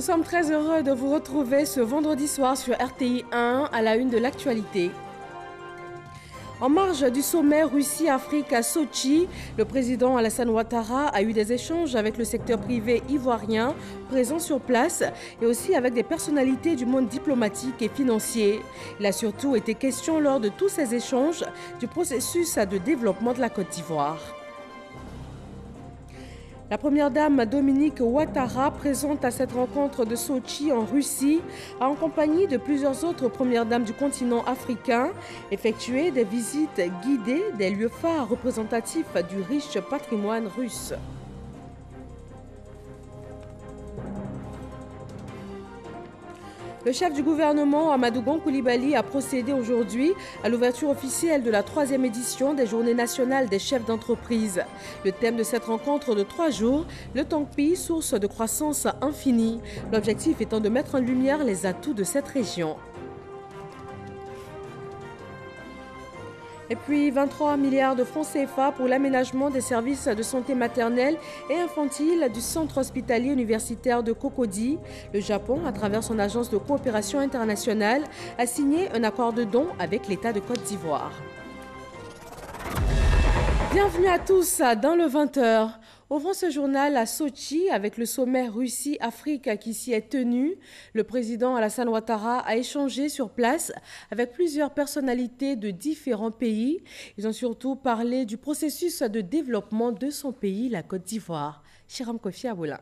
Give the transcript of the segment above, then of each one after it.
sommes très heureux de vous retrouver ce vendredi soir sur RTI 1 à la une de l'actualité. En marge du sommet Russie-Afrique à Sochi, le président Alassane Ouattara a eu des échanges avec le secteur privé ivoirien présent sur place et aussi avec des personnalités du monde diplomatique et financier. Il a surtout été question lors de tous ces échanges du processus de développement de la Côte d'Ivoire. La première dame Dominique Ouattara, présente à cette rencontre de Sochi en Russie, a en compagnie de plusieurs autres premières dames du continent africain effectué des visites guidées des lieux phares représentatifs du riche patrimoine russe. Le chef du gouvernement, Amadou Gon Coulibaly, a procédé aujourd'hui à l'ouverture officielle de la 3e édition des Journées nationales des chefs d'entreprise. Le thème de cette rencontre de 3 jours, le Tongpi, source de croissance infinie. L'objectif étant de mettre en lumière les atouts de cette région. Et puis 23 milliards de francs CFA pour l'aménagement des services de santé maternelle et infantile du centre hospitalier universitaire de Cocody. Le Japon, à travers son agence de coopération internationale, a signé un accord de don avec l'État de Côte d'Ivoire. Bienvenue à tous dans le 20h. Ouvrons ce journal à Sochi avec le sommet Russie-Afrique qui s'y est tenu. Le président Alassane Ouattara a échangé sur place avec plusieurs personnalités de différents pays. Ils ont surtout parlé du processus de développement de son pays, la Côte d'Ivoire. Chiram Kofi Aboula.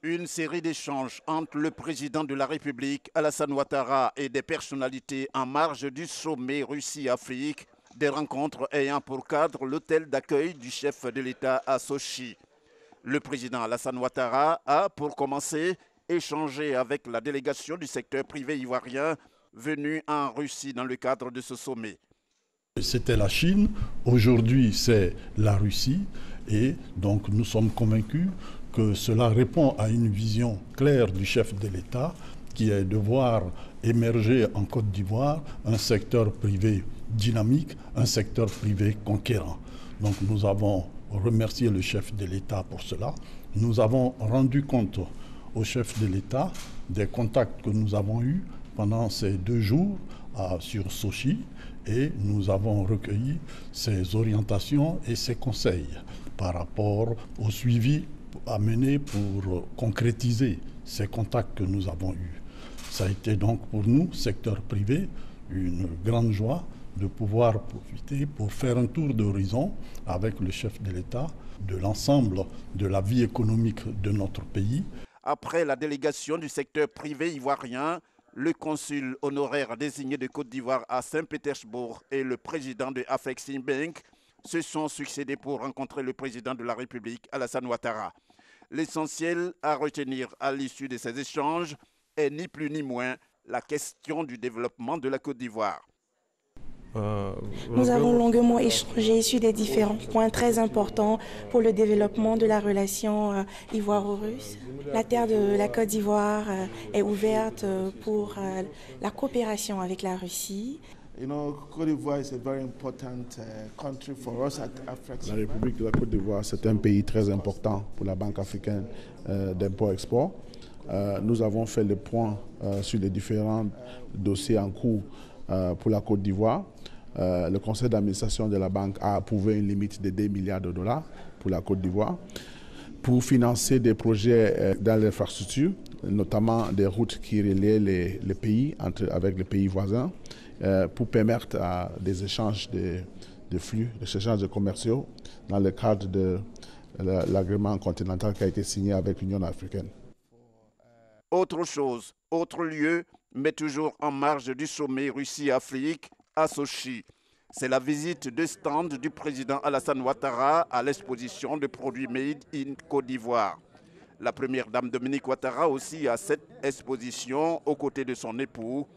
Une série d'échanges entre le président de la République, Alassane Ouattara, et des personnalités en marge du sommet Russie-Afrique. Des rencontres ayant pour cadre l'hôtel d'accueil du chef de l'État à Sochi. Le président Alassane Ouattara a, pour commencer, échangé avec la délégation du secteur privé ivoirien venue en Russie dans le cadre de ce sommet. C'était la Chine, aujourd'hui c'est la Russie et donc nous sommes convaincus que cela répond à une vision claire du chef de l'État qui est de voir émerger en Côte d'Ivoire un secteur privé dynamique, un secteur privé conquérant. Donc nous avons remercié le chef de l'État pour cela. Nous avons rendu compte au chef de l'État des contacts que nous avons eus pendant ces 2 jours sur Sochi et nous avons recueilli ses orientations et ses conseils par rapport au suivi à mener pour concrétiser ces contacts que nous avons eus. Ça a été donc pour nous, secteur privé, une grande joie de pouvoir profiter pour faire un tour d'horizon avec le chef de l'État de l'ensemble de la vie économique de notre pays. Après la délégation du secteur privé ivoirien, le consul honoraire désigné de Côte d'Ivoire à Saint-Pétersbourg et le président de Afreximbank se sont succédés pour rencontrer le président de la République, Alassane Ouattara. L'essentiel à retenir à l'issue de ces échanges est ni plus ni moins la question du développement de la Côte d'Ivoire. Nous avons longuement échangé sur des différents points très importants pour le développement de la relation ivoiro-russe. La terre de la Côte d'Ivoire est ouverte pour la coopération avec la Russie. Côte d'Ivoire is a very important country for us at Afrex. La République de la Côte d'Ivoire, c'est un pays très important pour la Banque africaine d'import-export. Nous avons fait le point sur les différents dossiers en cours pour la Côte d'Ivoire. Le conseil d'administration de la banque a approuvé une limite de 2 milliards de dollars pour la Côte d'Ivoire pour financer des projets dans l'infrastructure, notamment des routes qui relaient les pays avec les pays voisins, pour permettre des échanges de flux, des échanges commerciaux dans le cadre de l'agrément continental qui a été signé avec l'Union africaine. Autre chose, autre lieu, mais toujours en marge du sommet Russie-Afrique à Sochi. C'est la visite de stand du président Alassane Ouattara à l'exposition de produits made in Côte d'Ivoire. La première dame Dominique Ouattara aussi à cette exposition aux côtés de son époux.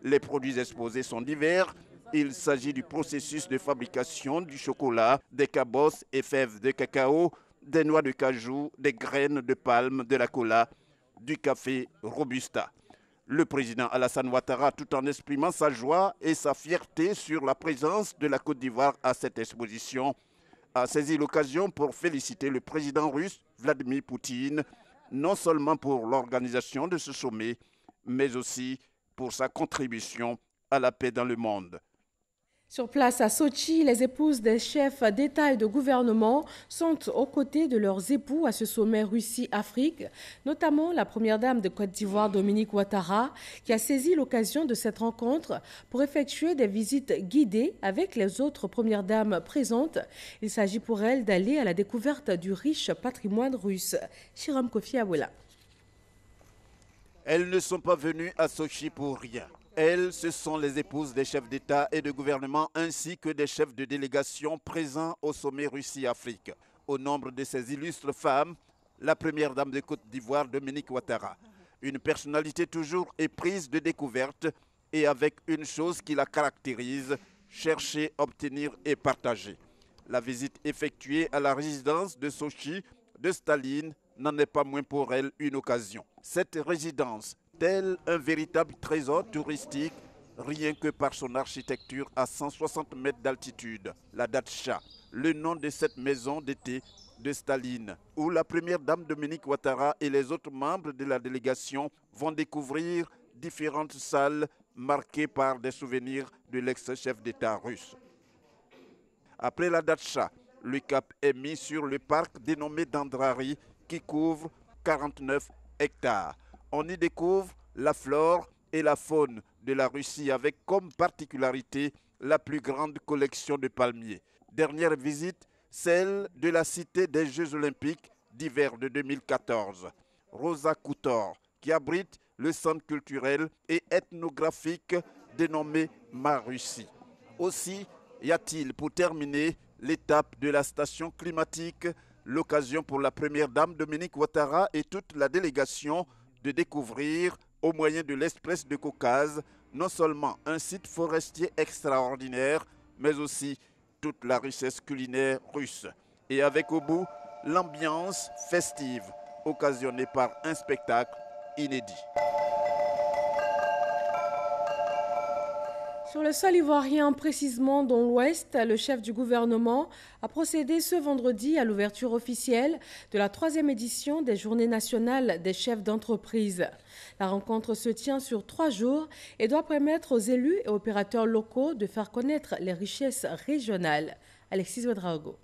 Les produits exposés sont divers. Il s'agit du processus de fabrication du chocolat, des cabosses et fèves de cacao, des noix de cajou, des graines de palme, de la cola, du café Robusta. Le président Alassane Ouattara, tout en exprimant sa joie et sa fierté sur la présence de la Côte d'Ivoire à cette exposition, a saisi l'occasion pour féliciter le président russe Vladimir Poutine, non seulement pour l'organisation de ce sommet, mais aussi pour sa contribution à la paix dans le monde. Sur place à Sochi, les épouses des chefs d'État et de gouvernement sont aux côtés de leurs époux à ce sommet Russie-Afrique, notamment la première dame de Côte d'Ivoire, Dominique Ouattara, qui a saisi l'occasion de cette rencontre pour effectuer des visites guidées avec les autres premières dames présentes. Il s'agit pour elles d'aller à la découverte du riche patrimoine russe. Shiram Kofi Awela. Elles ne sont pas venues à Sochi pour rien. Elles, ce sont les épouses des chefs d'État et de gouvernement ainsi que des chefs de délégation présents au sommet Russie-Afrique. Au nombre de ces illustres femmes, la première dame de Côte d'Ivoire, Dominique Ouattara. Une personnalité toujours éprise de découverte et avec une chose qui la caractérise, chercher, obtenir et partager. La visite effectuée à la résidence de Sochi de Staline n'en est pas moins pour elle une occasion. Cette résidence, tel un véritable trésor touristique, rien que par son architecture à 160 mètres d'altitude. La Datsha, le nom de cette maison d'été de Staline, où la première dame Dominique Ouattara et les autres membres de la délégation vont découvrir différentes salles marquées par des souvenirs de l'ex-chef d'État russe. Après la Datsha, le cap est mis sur le parc dénommé Dendrari qui couvre 49 hectares. On y découvre la flore et la faune de la Russie avec comme particularité la plus grande collection de palmiers. Dernière visite, celle de la cité des Jeux olympiques d'hiver de 2014. Rosa Khutor, qui abrite le centre culturel et ethnographique dénommé Ma Russie. Aussi y a-t-il, pour terminer, l'étape de la station climatique, l'occasion pour la première dame Dominique Ouattara et toute la délégation de découvrir, au moyen de l'Express de Caucase, non seulement un site forestier extraordinaire, mais aussi toute la richesse culinaire russe. Et avec au bout, l'ambiance festive, occasionnée par un spectacle inédit. Sur le sol ivoirien, précisément dans l'Ouest, le chef du gouvernement a procédé ce vendredi à l'ouverture officielle de la 3e édition des Journées nationales des chefs d'entreprise. La rencontre se tient sur 3 jours et doit permettre aux élus et opérateurs locaux de faire connaître les richesses régionales. Alexis Ouedraogo.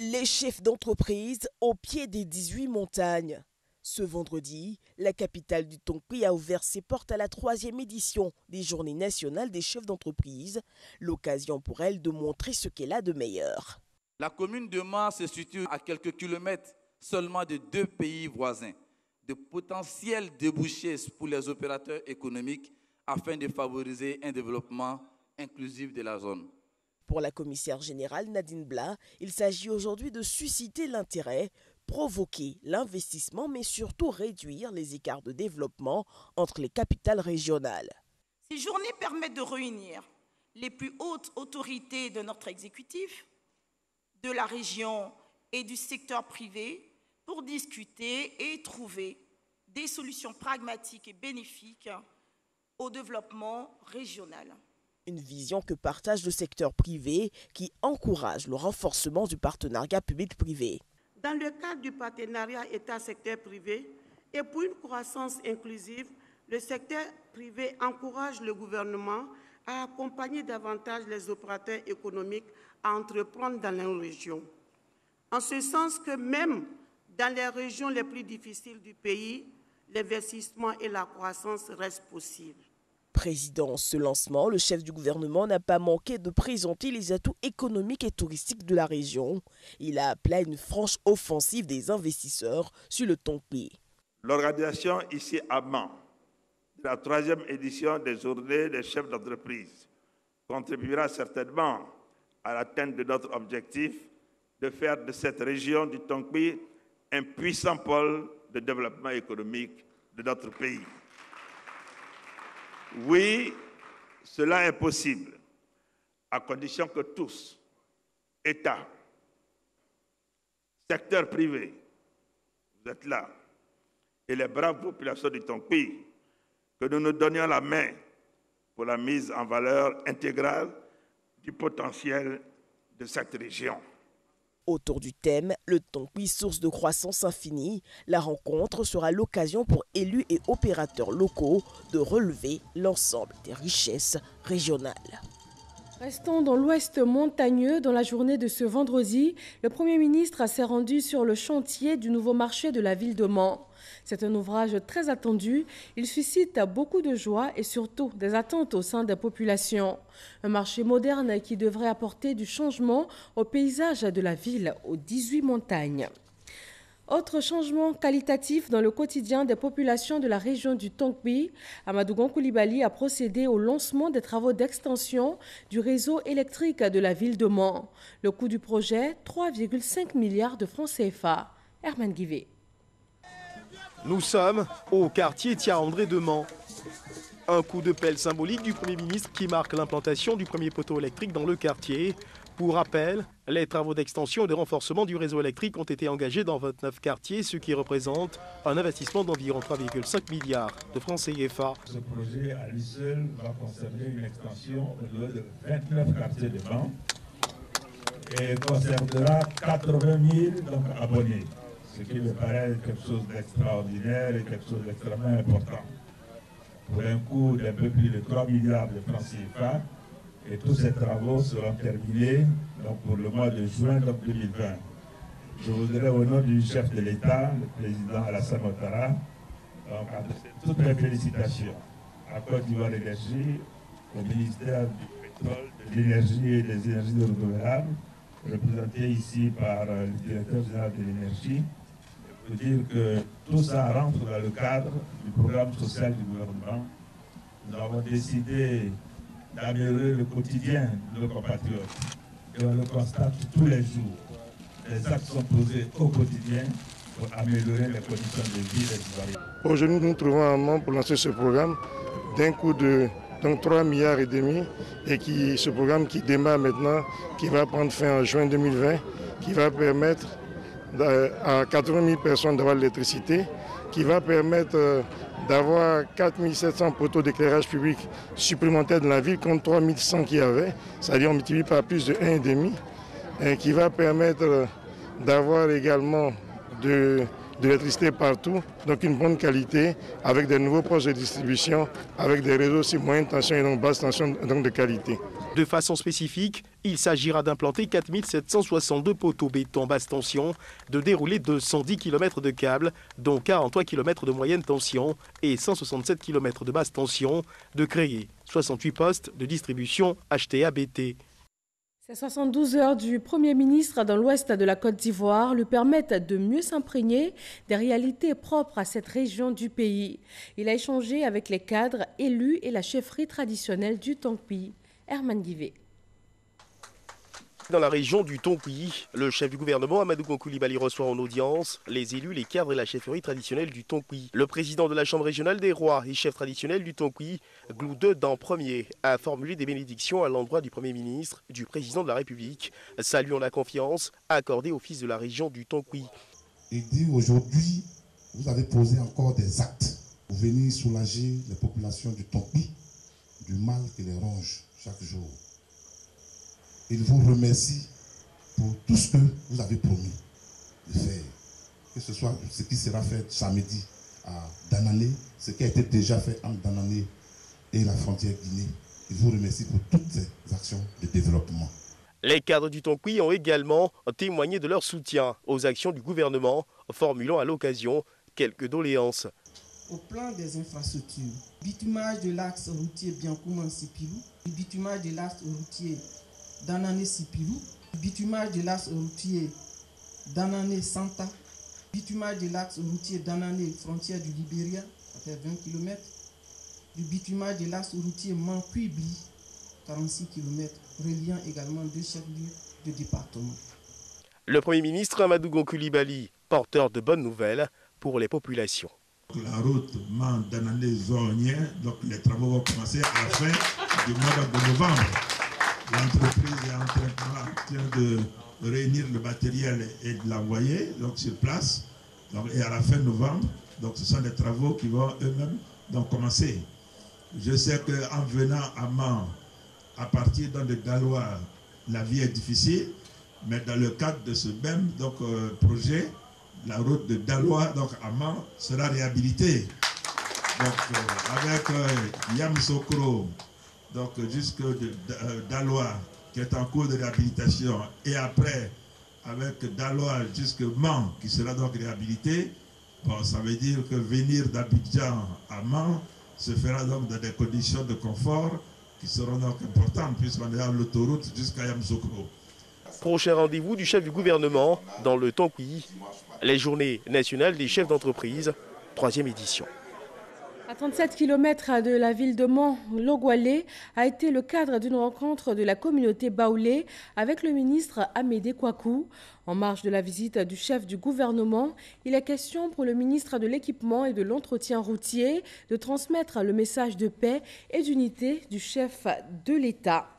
Les chefs d'entreprise au pied des 18 montagnes. Ce vendredi, la capitale du Tongpi a ouvert ses portes à la 3e édition des Journées nationales des chefs d'entreprise, l'occasion pour elle de montrer ce qu'elle a de meilleur. La commune de Mar se situe à quelques kilomètres seulement de 2 pays voisins, de potentiels débouchés pour les opérateurs économiques afin de favoriser un développement inclusif de la zone. Pour la commissaire générale Nadine Bla, il s'agit aujourd'hui de susciter l'intérêt, provoquer l'investissement, mais surtout réduire les écarts de développement entre les capitales régionales. Ces journées permettent de réunir les plus hautes autorités de notre exécutif, de la région et du secteur privé pour discuter et trouver des solutions pragmatiques et bénéfiques au développement régional. Une vision que partage le secteur privé qui encourage le renforcement du partenariat public-privé. Dans le cadre du partenariat État-secteur privé et pour une croissance inclusive, le secteur privé encourage le gouvernement à accompagner davantage les opérateurs économiques à entreprendre dans nos régions. En ce sens que même dans les régions les plus difficiles du pays, l'investissement et la croissance restent possibles. Président ce lancement, le chef du gouvernement n'a pas manqué de présenter les atouts économiques et touristiques de la région. Il a appelé à une franche offensive des investisseurs sur le Tongpi. L'organisation ici à Man de la 3e édition des Journées des chefs d'entreprise contribuera certainement à l'atteinte de notre objectif de faire de cette région du Tongpi un puissant pôle de développement économique de notre pays. Oui, cela est possible, à condition que tous, État, secteur privé, vous êtes là, et les braves populations du Tongpi, que nous nous donnions la main pour la mise en valeur intégrale du potentiel de cette région. Autour du thème « Le Tonkpi, source de croissance infinie », la rencontre sera l'occasion pour élus et opérateurs locaux de relever l'ensemble des richesses régionales. Restons dans l'ouest montagneux. Dans la journée de ce vendredi, le Premier ministre s'est rendu sur le chantier du nouveau marché de la ville de Mans. C'est un ouvrage très attendu. Il suscite beaucoup de joie et surtout des attentes au sein des populations. Un marché moderne qui devrait apporter du changement au paysage de la ville aux 18 montagnes. Autre changement qualitatif dans le quotidien des populations de la région du Tonkpi, Amadou Gon Coulibaly a procédé au lancement des travaux d'extension du réseau électrique de la ville de Mans. Le coût du projet, 3,5 milliards de francs CFA. Herman Guivet. Nous sommes au quartier Thia-André de Mans. Un coup de pelle symbolique du Premier ministre qui marque l'implantation du premier poteau électrique dans le quartier. Pour rappel, les travaux d'extension et de renforcement du réseau électrique ont été engagés dans 29 quartiers, ce qui représente un investissement d'environ 3,5 milliards de francs CFA. Ce projet à lui seul va concerner une extension au niveau de 29 quartiers de Mans et concernera 80 000 abonnés, ce qui me paraît quelque chose d'extraordinaire et quelque chose d'extrêmement important. Pour un coût d'un peu plus de 3 milliards de francs CFA, et tous ces travaux seront terminés pour le mois de juin 2020. Je voudrais, au nom du chef de l'État, le président Alassane Ouattara, adresser toutes mes félicitations à Côte d'Ivoire Énergie, au ministère du pétrole, de l'énergie et des énergies renouvelables, représenté ici par le directeur général de l'énergie, pour dire que tout ça rentre dans le cadre du programme social du gouvernement. Nous avons décidé d'améliorer le quotidien de nos compatriotes. Et on le constate tous les jours. Les actes sont posés au quotidien pour améliorer les conditions de vie des citoyens. Aujourd'hui, nous nous trouvons à Mans pour lancer ce programme d'un coût de 3,5 milliards et ce programme qui démarre maintenant, qui va prendre fin en juin 2020, qui va permettre à 80 000 personnes d'avoir l'électricité, qui va permettre d'avoir 4 700 poteaux d'éclairage public supplémentaires dans la ville contre 3 100 qu'il y avait, c'est-à-dire on multiplie par plus de 1,5, et qui va permettre d'avoir également de l'électricité partout, donc une bonne qualité, avec des nouveaux postes de distribution, avec des réseaux aussi moyenne tension et donc basse tension, donc de qualité. De façon spécifique, il s'agira d'implanter 4 762 poteaux béton basse tension, de dérouler 210 km de câbles, dont 43 km de moyenne tension et 167 km de basse tension, de créer 68 postes de distribution HTA-BT. Ces 72 heures du Premier ministre dans l'ouest de la Côte d'Ivoire lui permettent de mieux s'imprégner des réalités propres à cette région du pays. Il a échangé avec les cadres, élus et la chefferie traditionnelle du Tonkpi. Herman Guivet. Dans la région du Tonkpi, le chef du gouvernement Amadou Gon Coulibaly reçoit en audience les élus, les cadres et la chefferie traditionnelle du Tonkpi. Le président de la Chambre régionale des rois et chef traditionnel du Tonkpi, Gloudeux Dan Premier, a formulé des bénédictions à l'endroit du Premier ministre, du président de la République, saluant la confiance accordée au fils de la région du Tonkpi. Il dit aujourd'hui, vous avez posé encore des actes pour venir soulager les populations du Tonkpi du mal qui les ronge chaque jour. Il vous remercie pour tout ce que vous avez promis de faire. Que ce soit ce qui sera fait samedi à Danané, ce qui a été déjà fait entre Danané et la frontière Guinée. Il vous remercie pour toutes ces actions de développement. Les cadres du Tonkpi ont également témoigné de leur soutien aux actions du gouvernement, formulant à l'occasion quelques doléances. Au plan des infrastructures, bitumage de l'axe routier Biankouman-Sipilou, bitumage de l'axe routier Danané-Sipilou, bitumage de l'axe routier Danané-Santa, bitumage de l'axe routier Danané, frontière du Libéria, ça fait 20 km, du bitumage de l'axe routier Mankuibli, 46 km, reliant également deux chefs-lieux de département. Le Premier ministre Amadou Gon Coulibaly, porteur de bonnes nouvelles pour les populations. La route Mans-Danané-Zonien, donc les travaux vont commencer à la fin du mois de novembre. L'entreprise est en train de réunir le matériel et de l'envoyer sur place. Donc, et à la fin novembre, donc ce sont des travaux qui vont eux-mêmes commencer. Je sais qu'en venant à Mans, à partir de Gallois, la vie est difficile. Mais dans le cadre de ce même projet, la route de Daloa à Man sera réhabilitée. Avec Yamoussoukro, jusque Daloa, qui est en cours de réhabilitation, et après, avec Daloa jusque Man, qui sera réhabilité, ça veut dire que venir d'Abidjan à Man se fera dans des conditions de confort qui seront importantes, puisqu'on est à l'autoroute jusqu'à Yamoussoukro. Prochain rendez-vous du chef du gouvernement dans le Tonkpi, les journées nationales des chefs d'entreprise, 3e édition. À 37 km de la ville de Mont, Logwalé a été le cadre d'une rencontre de la communauté baoulé avec le ministre Amédée Kouakou. En marge de la visite du chef du gouvernement, il est question pour le ministre de l'Équipement et de l'Entretien routier de transmettre le message de paix et d'unité du chef de l'État.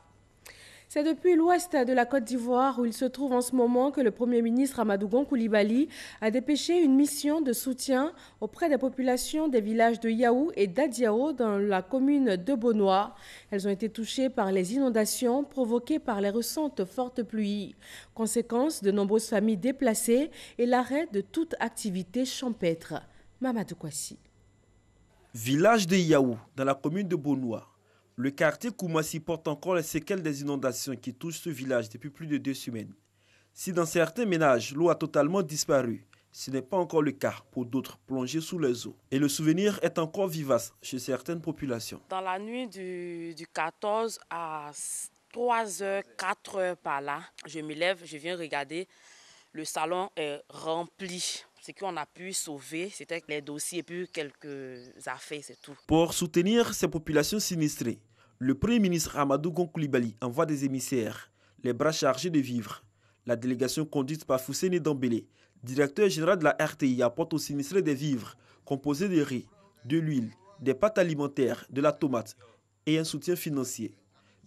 C'est depuis l'ouest de la Côte d'Ivoire, où il se trouve en ce moment, que le Premier ministre Amadou Gon Coulibaly a dépêché une mission de soutien auprès des populations des villages de Yaou et d'Adiao dans la commune de Bonois. Elles ont été touchées par les inondations provoquées par les récentes fortes pluies. Conséquence, de nombreuses familles déplacées et l'arrêt de toute activité champêtre. Mamadou Kwasi. Village de Yaou, dans la commune de Bonois. Le quartier Koumassi porte encore les séquelles des inondations qui touchent ce village depuis plus de 2 semaines. Si dans certains ménages, l'eau a totalement disparu, ce n'est pas encore le cas pour d'autres plongés sous les eaux. Et le souvenir est encore vivace chez certaines populations. Dans la nuit du 14 à 3h, 4h par là, je me lève, je viens regarder, le salon est rempli. Ce qu'on a pu sauver, c'était les dossiers et puis quelques affaires, c'est tout. Pour soutenir ces populations sinistrées, le Premier ministre Amadou Gon Coulibaly envoie des émissaires, les bras chargés de vivres. La délégation conduite par Fousseni Dambélé, directeur général de la RTI, apporte aux sinistrés des vivres composés de riz, de l'huile, des pâtes alimentaires, de la tomate et un soutien financier.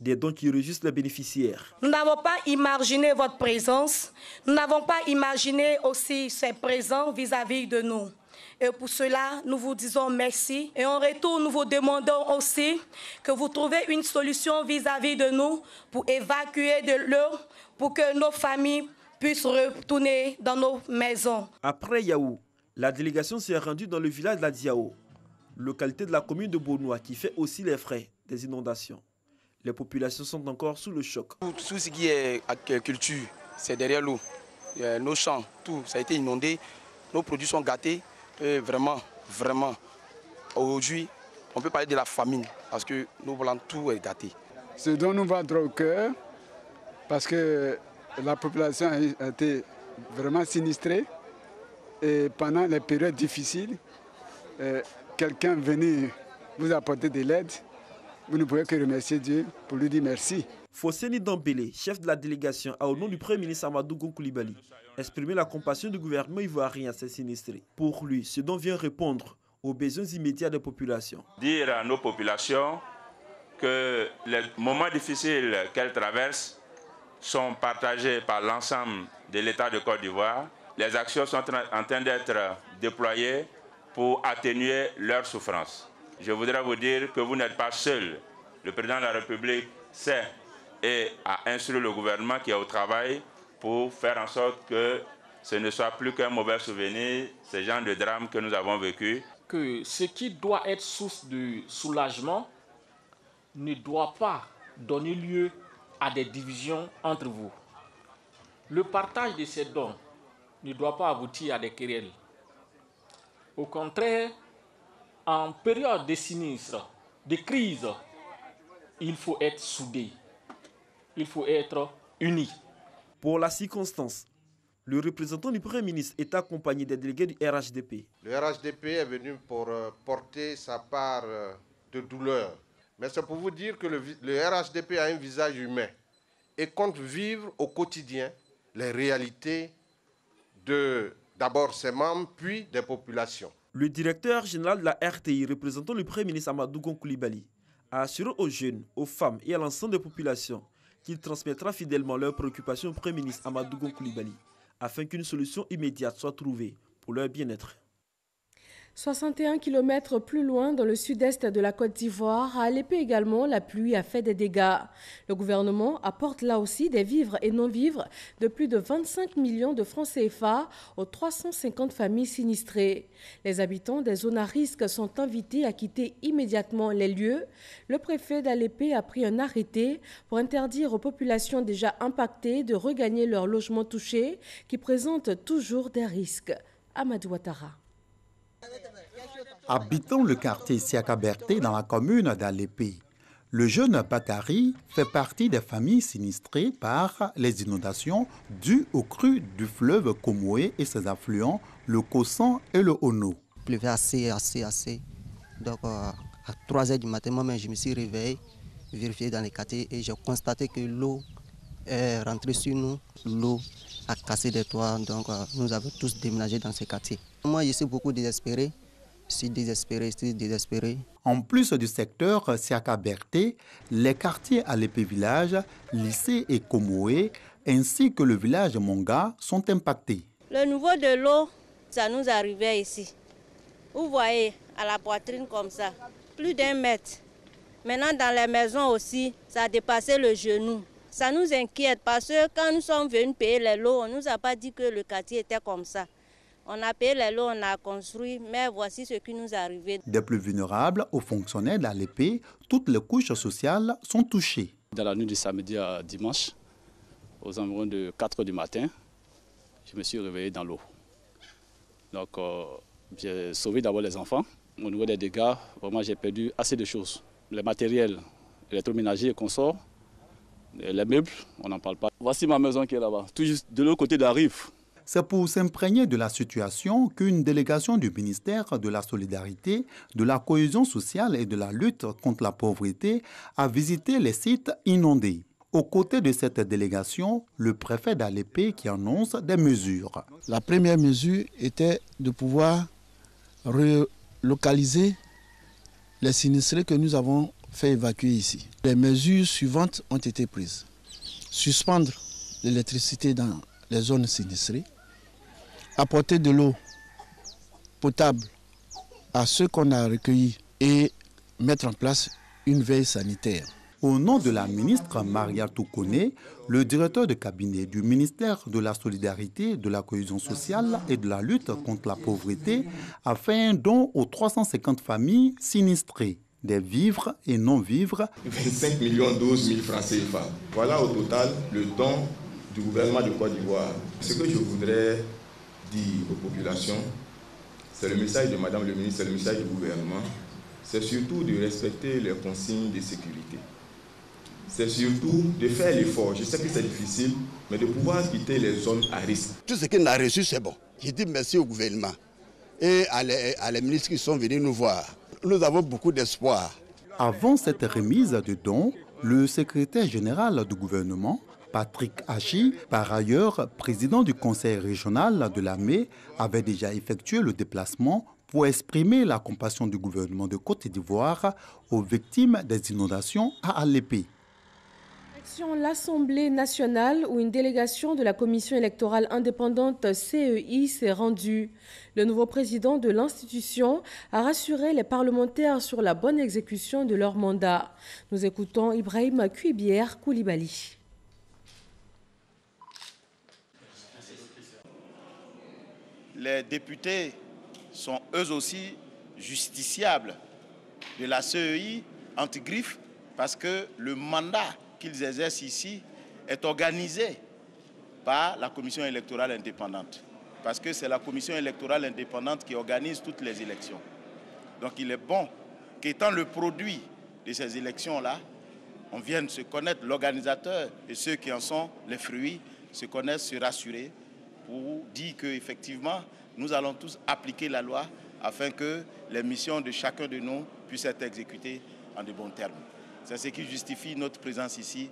Des dons qui réjouissent les bénéficiaires. Nous n'avons pas imaginé votre présence. Nous n'avons pas imaginé aussi ces présents vis-à-vis de nous. Et pour cela, nous vous disons merci. Et en retour, nous vous demandons aussi que vous trouviez une solution vis-à-vis de nous pour évacuer de l'eau, pour que nos familles puissent retourner dans nos maisons. Après Yaou, la délégation s'est rendue dans le village de la Diao, localité de la commune de Bonois, qui fait aussi les frais des inondations. Les populations sont encore sous le choc. Tout ce qui est agriculture, c'est derrière l'eau. Nos champs, tout, ça a été inondé. Nos produits sont gâtés. Et vraiment, aujourd'hui, on peut parler de la famine parce que nous voulons tout est gâté. Ce dont nous va droit au cœur, parce que la population a été vraiment sinistrée. Et pendant les périodes difficiles, quelqu'un venait vous apporter de l'aide. Vous ne pouvez que remercier Dieu pour lui dire merci. Fousseni Dambélé, chef de la délégation, a au nom du Premier ministre Amadou Gon Coulibaly exprimé la compassion du gouvernement ivoirien à ces sinistrés. Pour lui, ce dont vient répondre aux besoins immédiats des populations. Dire à nos populations que les moments difficiles qu'elles traversent sont partagés par l'ensemble de l'État de Côte d'Ivoire. Les actions sont en train d'être déployées pour atténuer leurs souffrances. Je voudrais vous dire que vous n'êtes pas seul. Le président de la République sait et a instruit le gouvernement qui est au travail pour faire en sorte que ce ne soit plus qu'un mauvais souvenir, ce genre de drame que nous avons vécu. Que ce qui doit être source de soulagement ne doit pas donner lieu à des divisions entre vous. Le partage de ces dons ne doit pas aboutir à des querelles. Au contraire, en période de sinistre, de crise, il faut être soudé, il faut être unis. Pour la circonstance, le représentant du Premier ministre est accompagné des délégués du RHDP. Le RHDP est venu pour porter sa part de douleur. Mais c'est pour vous dire que le RHDP a un visage humain et compte vivre au quotidien les réalités d'abord ses membres, puis des populations. Le directeur général de la RTI, représentant le Premier ministre Amadou Gon Coulibaly, a assuré aux jeunes, aux femmes et à l'ensemble des populations qu'il transmettra fidèlement leurs préoccupations au Premier ministre Amadou Gon Coulibaly, afin qu'une solution immédiate soit trouvée pour leur bien-être. 61 km plus loin, dans le sud-est de la Côte d'Ivoire, à Alépé également, la pluie a fait des dégâts. Le gouvernement apporte là aussi des vivres et non-vivres de plus de 25 millions de francs CFA aux 350 familles sinistrées. Les habitants des zones à risque sont invités à quitter immédiatement les lieux. Le préfet d'Alépé a pris un arrêté pour interdire aux populations déjà impactées de regagner leurs logements touchés qui présentent toujours des risques. Amadou Ouattara. Habitant le quartier Siaka Berté dans la commune d'Alépé, le jeune Bakary fait partie des familles sinistrées par les inondations dues aux crues du fleuve Komoé et ses affluents, le Kossan et le Ono. Il pleuvait assez. Donc à 3 h du matin, moi-même, je me suis réveillé, vérifié dans les quartiers et j'ai constaté que l'eau est rentrée sur nous. L'eau a cassé des toits, donc nous avons tous déménagé dans ces quartiers. Moi, je suis beaucoup désespéré. Je suis désespéré. En plus du secteur Siaka Berté, les quartiers Alépé Village, Lycée et Komoé, ainsi que le village Monga sont impactés. Le niveau de l'eau, ça nous arrivait ici. Vous voyez, à la poitrine comme ça, plus d'1 mètre. Maintenant, dans les maisons aussi, ça a dépassé le genou. Ça nous inquiète parce que quand nous sommes venus payer les lots, on ne nous a pas dit que le quartier était comme ça. On a payé les lots, on a construit, mais voici ce qui nous est arrivé. Des plus vulnérables aux fonctionnaires d'Alépé, toutes les couches sociales sont touchées. Dans la nuit du samedi à dimanche, aux environs de 4 h du matin, je me suis réveillé dans l'eau. Donc j'ai sauvé d'abord les enfants. Au niveau des dégâts, vraiment j'ai perdu assez de choses. Les matériels électroménagers et consorts, les meubles, on n'en parle pas. Voici ma maison qui est là-bas, tout juste de l'autre côté de la rive. C'est pour s'imprégner de la situation qu'une délégation du ministère de la Solidarité, de la Cohésion sociale et de la lutte contre la pauvreté a visité les sites inondés. Aux côtés de cette délégation, le préfet d'Alépé qui annonce des mesures. La première mesure était de pouvoir relocaliser les sinistrés que nous avons fait évacuer ici. Les mesures suivantes ont été prises. Suspendre l'électricité dans les zones sinistrées, apporter de l'eau potable à ceux qu'on a recueillis et mettre en place une veille sanitaire. Au nom de la ministre Maria Toukone, le directeur de cabinet du ministère de la Solidarité, de la Cohésion sociale et de la lutte contre la pauvreté a fait un don aux 350 familles sinistrées, des vivres et non-vivres. 25 12 000 francs CFA. Voilà au total le don du gouvernement de Côte d'Ivoire. Ce que je voudrais dire aux populations, c'est le message de Madame le ministre, c'est le message du gouvernement, c'est surtout de respecter les consignes de sécurité. C'est surtout de faire l'effort, je sais que c'est difficile, mais de pouvoir quitter les zones à risque. Tout ce qu'on a reçu, c'est bon. Je dis merci au gouvernement et à les ministres qui sont venus nous voir. Nous avons beaucoup d'espoir. Avant cette remise de dons, le secrétaire général du gouvernement, Patrick Hachi, par ailleurs président du conseil régional de l'AME, avait déjà effectué le déplacement pour exprimer la compassion du gouvernement de Côte d'Ivoire aux victimes des inondations à Alépé. L'Assemblée nationale où une délégation de la commission électorale indépendante CEI s'est rendue. Le nouveau président de l'institution a rassuré les parlementaires sur la bonne exécution de leur mandat. Nous écoutons Ibrahim Kuibière Koulibaly. Les députés sont eux aussi justiciables de la CEI anti-griffe parce que le mandat qu'ils exercent ici est organisé par la commission électorale indépendante. Parce que c'est la commission électorale indépendante qui organise toutes les élections. Donc il est bon qu'étant le produit de ces élections-là, on vienne se connaître, l'organisateur et ceux qui en sont les fruits, se connaissent, se rassurer pour dire qu'effectivement, nous allons tous appliquer la loi afin que les missions de chacun de nous puissent être exécutées en de bons termes. C'est ce qui justifie notre présence ici.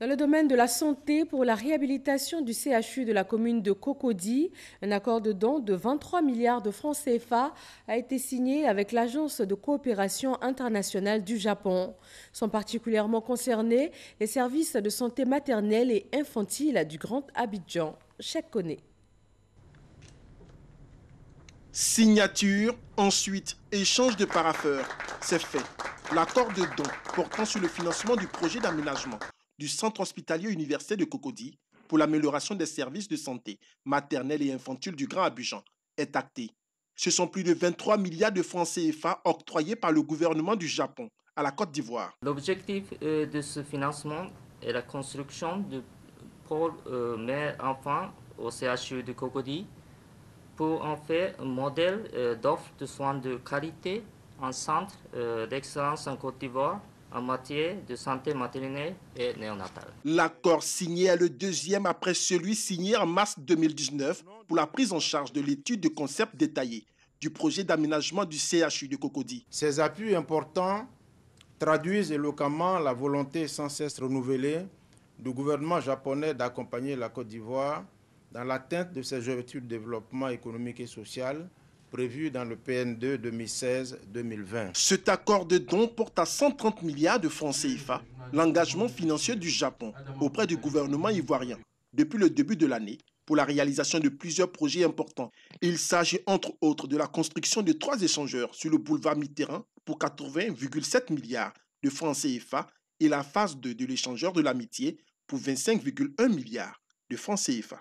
Dans le domaine de la santé, pour la réhabilitation du CHU de la commune de Cocody, un accord de don de 23 milliards de francs CFA a été signé avec l'Agence de coopération internationale du Japon. Sont particulièrement concernés les services de santé maternelle et infantile du Grand Abidjan. Cheikh Koné. Signature, ensuite échange de parapheurs. C'est fait. L'accord de don portant sur le financement du projet d'aménagement du centre hospitalier universitaire de Cocody pour l'amélioration des services de santé maternelle et infantile du Grand Abidjan est acté. Ce sont plus de 23 milliards de francs CFA octroyés par le gouvernement du Japon à la Côte d'Ivoire. L'objectif de ce financement est la construction de pôle mère-enfant au CHU de Cocody pour en faire un modèle d'offre de soins de qualité en centre d'excellence en Côte d'Ivoire en matière de santé maternelle et néonatale. L'accord signé est le deuxième après celui signé en mars 2019 pour la prise en charge de l'étude de concept détaillé du projet d'aménagement du CHU de Cocody. Ces appuis importants traduisent éloquemment la volonté sans cesse renouvelée du gouvernement japonais d'accompagner la Côte d'Ivoire dans l'atteinte de ses objectifs de développement économique et social prévus dans le PN2 2016-2020. Cet accord de don porte à 130 milliards de francs CFA l'engagement financier du Japon auprès du gouvernement ivoirien depuis le début de l'année pour la réalisation de plusieurs projets importants. Il s'agit entre autres de la construction de 3 échangeurs sur le boulevard Mitterrand pour 80,7 milliards de francs CFA et la phase 2 de l'échangeur de l'amitié pour 25,1 milliards de francs CFA.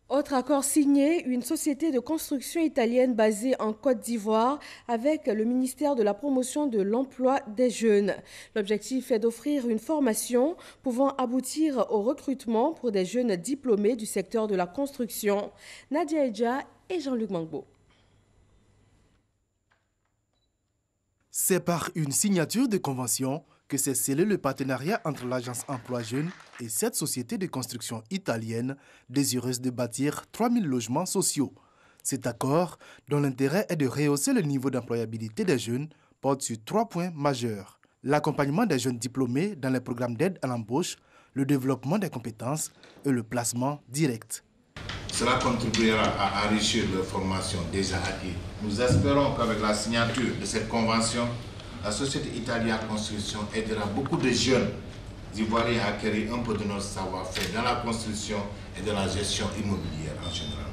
Autre accord signé, une société de construction italienne basée en Côte d'Ivoire avec le ministère de la promotion de l'emploi des jeunes. L'objectif est d'offrir une formation pouvant aboutir au recrutement pour des jeunes diplômés du secteur de la construction. Nadia Edja et Jean-Luc Mangbo. C'est par une signature de convention que s'est scellé le partenariat entre l'agence Emploi Jeunes et cette société de construction italienne désireuse de bâtir 3000 logements sociaux. Cet accord, dont l'intérêt est de rehausser le niveau d'employabilité des jeunes, porte sur 3 points majeurs. L'accompagnement des jeunes diplômés dans les programmes d'aide à l'embauche, le développement des compétences et le placement direct. Cela contribuera à enrichir leur formation déjà acquise. Nous espérons qu'avec la signature de cette convention, la société italienne construction aidera beaucoup de jeunes ivoiriens à acquérir un peu de notre savoir-faire dans la construction et dans la gestion immobilière en général.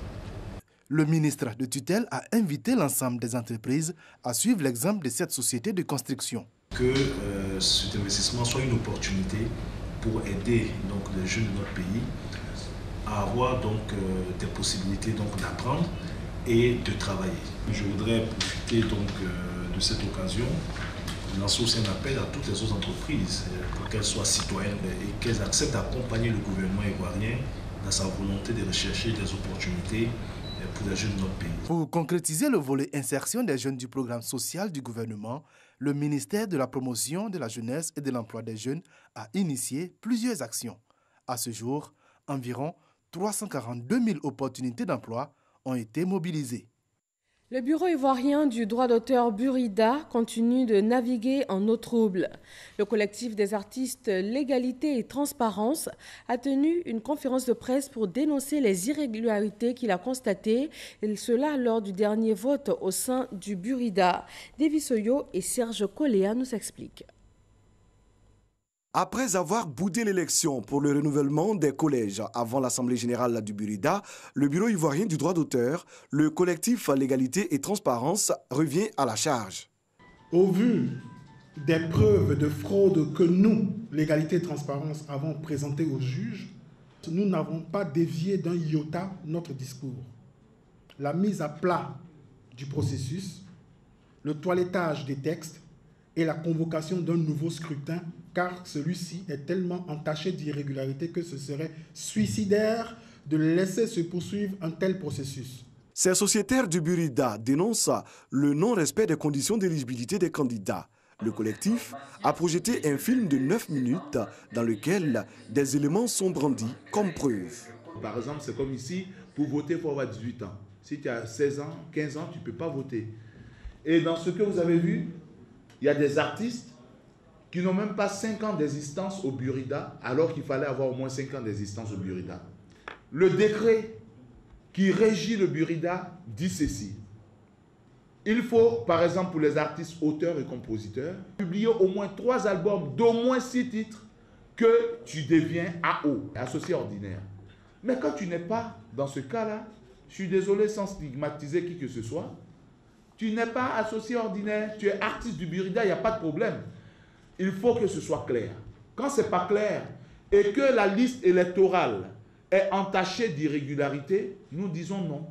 Le ministre de tutelle a invité l'ensemble des entreprises à suivre l'exemple de cette société de construction. Que cet investissement soit une opportunité pour aider donc, les jeunes de notre pays à avoir des possibilités d'apprendre et de travailler. Je voudrais profiter de cette occasion lancer aussi un appel à toutes les autres entreprises pour qu'elles soient citoyennes et qu'elles acceptent d'accompagner le gouvernement ivoirien dans sa volonté de rechercher des opportunités pour les jeunes de notre pays. Pour concrétiser le volet insertion des jeunes du programme social du gouvernement, le ministère de la Promotion de la Jeunesse et de l'Emploi des Jeunes a initié plusieurs actions. À ce jour, environ 342 000 opportunités d'emploi ont été mobilisées. Le bureau ivoirien du droit d'auteur Burida continue de naviguer en eau trouble. Le collectif des artistes Légalité et Transparence a tenu une conférence de presse pour dénoncer les irrégularités qu'il a constatées, et cela lors du dernier vote au sein du Burida. Davis Oyo et Serge Coléa nous expliquent. Après avoir boudé l'élection pour le renouvellement des collèges avant l'Assemblée générale du Burida, le Bureau ivoirien du droit d'auteur, le collectif Légalité et Transparence revient à la charge. Au vu des preuves de fraude que nous, Légalité et Transparence, avons présentées aux juges, nous n'avons pas dévié d'un iota notre discours. La mise à plat du processus, le toilettage des textes et la convocation d'un nouveau scrutin, car celui-ci est tellement entaché d'irrégularités que ce serait suicidaire de laisser se poursuivre un tel processus. Ces sociétaires du Burida dénoncent le non-respect des conditions d'éligibilité des candidats. Le collectif a projeté un film de 9 minutes dans lequel des éléments sont brandis comme preuve. Par exemple, c'est comme ici, pour voter, il faut avoir 18 ans. Si tu as 16 ans, 15 ans, tu ne peux pas voter. Et dans ce que vous avez vu, il y a des artistes qui n'ont même pas 5 ans d'existence au Burida, alors qu'il fallait avoir au moins 5 ans d'existence au Burida. Le décret qui régit le Burida dit ceci. Il faut, par exemple, pour les artistes, auteurs et compositeurs, publier au moins 3 albums d'au moins 6 titres que tu deviens AO, associé ordinaire. Mais quand tu n'es pas dans ce cas-là, je suis désolé sans stigmatiser qui que ce soit, tu n'es pas associé ordinaire, tu es artiste du Burida, il n'y a pas de problème. Il faut que ce soit clair. Quand ce n'est pas clair et que la liste électorale est entachée d'irrégularité, nous disons non.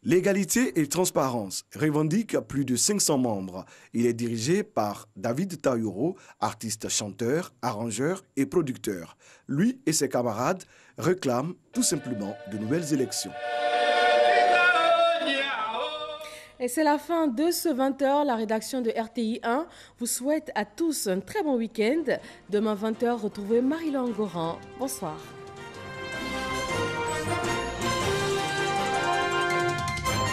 L'égalité et transparence revendique plus de 500 membres. Il est dirigé par David Taouro, artiste chanteur, arrangeur et producteur. Lui et ses camarades réclament tout simplement de nouvelles élections. Et c'est la fin de ce 20h. La rédaction de RTI 1 vous souhaite à tous un très bon week-end. Demain 20h, retrouvez Marie-Laure Gorin. Bonsoir.